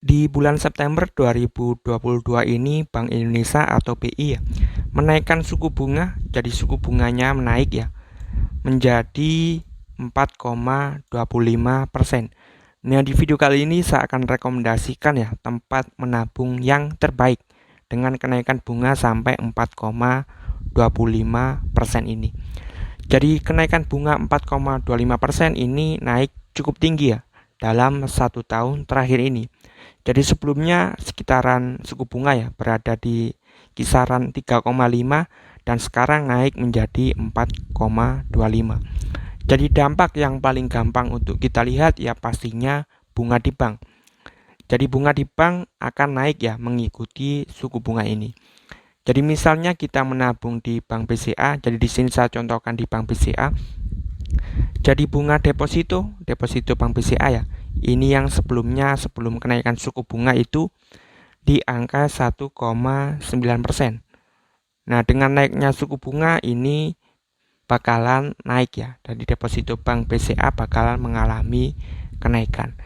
Di bulan September 2022 ini Bank Indonesia atau BI ya, menaikkan suku bunga, jadi suku bunganya menaik ya menjadi 4,25%. Nah, di video kali ini saya akan rekomendasikan ya tempat menabung yang terbaik dengan kenaikan bunga sampai 4,25% ini. Jadi kenaikan bunga 4,25% ini naik cukup tinggi ya dalam 1 tahun terakhir ini. Jadi sebelumnya sekitaran suku bunga ya berada di kisaran 3,5 dan sekarang naik menjadi 4,25. Jadi dampak yang paling gampang untuk kita lihat ya pastinya bunga di bank. Jadi bunga di bank akan naik ya mengikuti suku bunga ini. Jadi misalnya kita menabung di Bank BCA, jadi di sini saya contohkan di Bank BCA. Jadi bunga deposito Bank BCA ya. Ini yang sebelum kenaikan suku bunga itu di angka 1,9%. Nah, dengan naiknya suku bunga ini bakalan naik ya. Dari deposito Bank BCA bakalan mengalami kenaikan.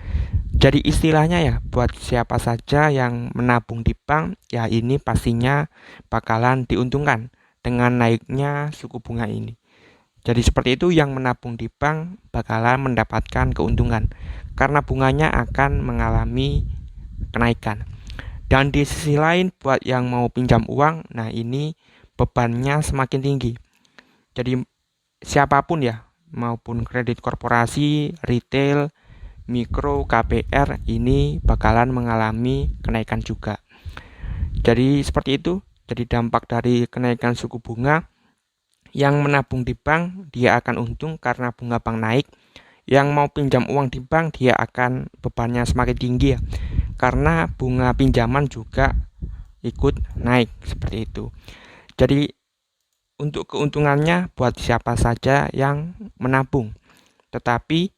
Jadi istilahnya ya buat siapa saja yang menabung di bank ya ini pastinya bakalan diuntungkan dengan naiknya suku bunga ini. Jadi seperti itu yang menabung di bank bakalan mendapatkan keuntungan karena bunganya akan mengalami kenaikan. Dan di sisi lain buat yang mau pinjam uang, nah ini bebannya semakin tinggi. Jadi siapapun ya, maupun kredit korporasi, retail, mikro, KPR ini bakalan mengalami kenaikan juga. Jadi seperti itu. Jadi dampak dari kenaikan suku bunga, yang menabung di bank dia akan untung karena bunga bank naik. Yang mau pinjam uang di bank dia akan bebannya semakin tinggi ya. Karena bunga pinjaman juga ikut naik seperti itu. Jadi untuk keuntungannya buat siapa saja yang menabung. Tetapi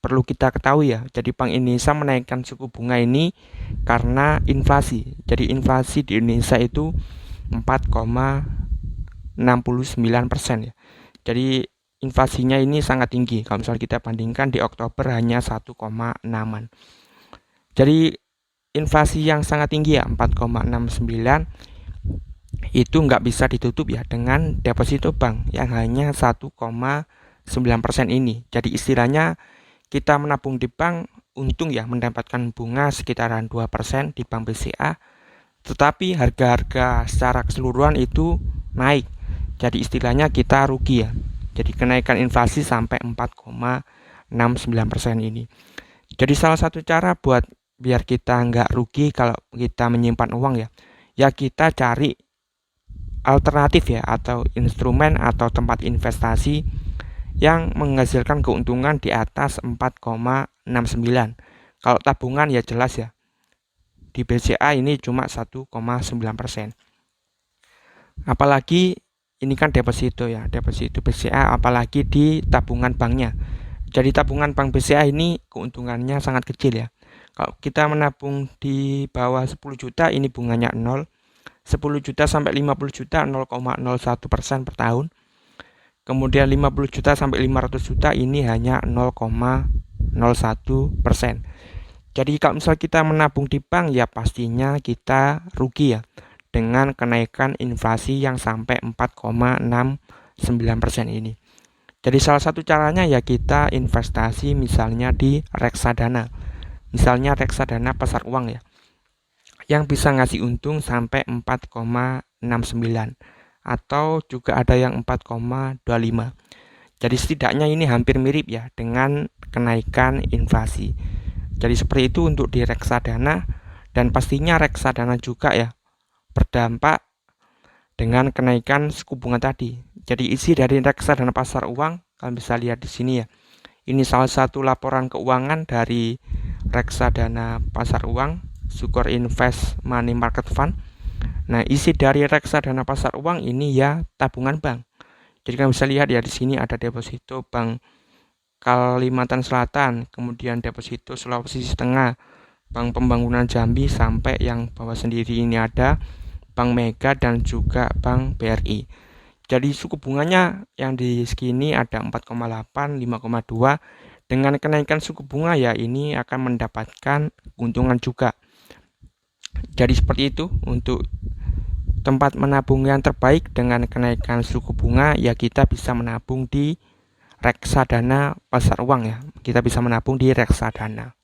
perlu kita ketahui ya, jadi Bank Indonesia menaikkan suku bunga ini karena inflasi. Jadi inflasi di Indonesia itu 4,69% ya. Jadi inflasinya ini sangat tinggi. Kalau misalnya kita bandingkan di Oktober hanya 1,6-an. Jadi inflasi yang sangat tinggi ya 4,69 itu nggak bisa ditutup ya dengan deposito bank yang hanya 1,9% ini. Jadi istilahnya kita menabung di bank untung ya mendapatkan bunga sekitaran 2% di Bank BCA, tetapi harga-harga secara keseluruhan itu naik. Jadi istilahnya kita rugi ya. Jadi kenaikan inflasi sampai 4,69% ini. Jadi salah satu cara buat biar kita nggak rugi kalau kita menyimpan uang ya, ya kita cari alternatif ya atau instrumen atau tempat investasi yang menghasilkan keuntungan di atas 4,69. Kalau tabungan ya jelas ya. Di BCA ini cuma 1,9%. Apalagi ini kan deposito ya, deposito BCA apalagi di tabungan banknya. Jadi tabungan bank BCA ini keuntungannya sangat kecil ya. Kalau kita menabung di bawah 10 juta ini bunganya 0. 10 juta sampai 50 juta 0,01% per tahun. Kemudian 50 juta sampai 500 juta ini hanya 0,01%. Jadi kalau misal kita menabung di bank ya pastinya kita rugi ya dengan kenaikan inflasi yang sampai 4,69% ini. Jadi salah satu caranya ya kita investasi misalnya di reksadana. Misalnya reksadana pasar uang ya. Yang bisa ngasih untung sampai 4,69 atau juga ada yang 4,25. Jadi setidaknya ini hampir mirip ya dengan kenaikan inflasi. Jadi seperti itu untuk di reksadana dan pastinya reksadana juga ya berdampak dengan kenaikan suku bunga tadi. Jadi isi dari reksadana pasar uang kalian bisa lihat di sini ya. Ini salah satu laporan keuangan dari reksadana pasar uang, Sukor Invest Money Market Fund. Nah, isi dari reksadana pasar uang ini ya tabungan bank. Jadi kalian bisa lihat ya di sini ada deposito Bank Kalimantan Selatan, kemudian deposito Sulawesi Tengah, Bank Pembangunan Jambi sampai yang bawah sendiri ini ada Bank Mega dan juga Bank BRI. Jadi suku bunganya yang di sini ada 4,8, 5,2. Dengan kenaikan suku bunga ya ini akan mendapatkan keuntungan juga. Jadi seperti itu untuk tempat menabung yang terbaik dengan kenaikan suku bunga, ya kita bisa menabung di reksadana pasar uang ya. Kita bisa menabung di reksadana.